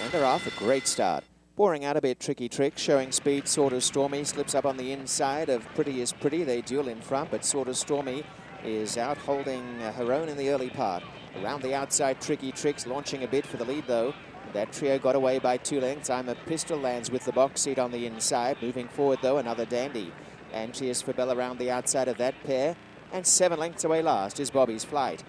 And they're off. A great start. Pouring out a bit, Tricky Trick, showing speed. Sort of Stormy slips up on the inside of Pretty is Pretty. They duel in front, but Sort of Stormy is out holding her own in the early part. Around the outside, Tricky Tricks launching a bit for the lead, though. That trio got away by 2 lengths. I'm a Pistol lands with the box seat on the inside. Moving forward, though, another Dandy. And Cheers for Bell around the outside of that pair. And 7 lengths away last is Bobby's Flight.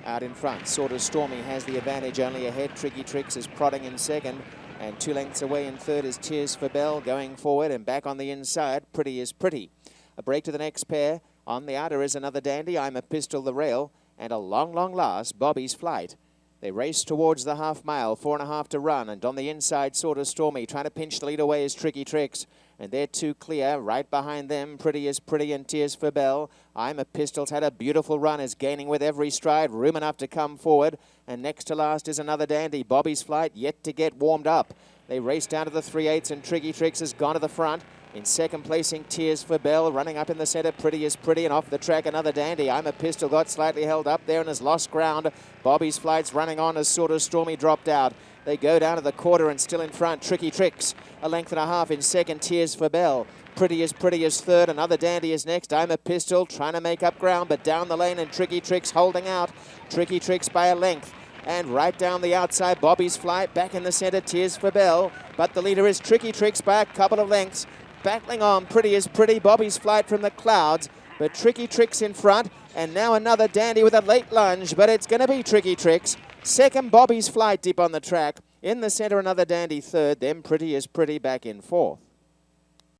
Out in front, Sort of Stormy has the advantage only ahead. Tricky Tricks is prodding in second. And 2 lengths away in third is Cheers for Bell. Going forward and back on the inside, Pretty is Pretty. A break to the next pair. On the outer is another Dandy. I'm a Pistol the rail. And a long, long last, Bobby's Flight. They race towards the half mile, 4.5 to run. And on the inside, Sort of Stormy trying to pinch the lead away is Tricky Tricks. And they're 2 clear. Right behind them, Pretty is Pretty and Tears for Bell. I'm a Pistol's had a beautiful run, is gaining with every stride. Room enough to come forward. And next to last is another Dandy. Bobby's Flight yet to get warmed up. They race down to the 3/8 and Tricky Tricks has gone to the front. In second placing, Tears for Bell. Running up in the centre, Pretty is Pretty. And off the track, another Dandy. I'm a Pistol got slightly held up there and has lost ground. Bobby's Flight's running on as Sort of Stormy dropped out. They go down to the quarter and still in front. Tricky Tricks, 1.5 lengths in second. Tears for Bell. Pretty is third. Another Dandy is next. I'm a Pistol trying to make up ground, but down the lane and Tricky Tricks holding out. Tricky Tricks by a length. And right down the outside, Bobby's Flight. Back in the centre, Tears for Bell. But the leader is Tricky Tricks by a couple of lengths. Battling on, Pretty is Pretty. Bobby's Flight from the clouds. But Tricky Tricks in front. And now another Dandy with a late lunge. But it's going to be Tricky Tricks. Second, Bobby's Flight deep on the track. In the centre, another Dandy third. Then Pretty is Pretty back in fourth.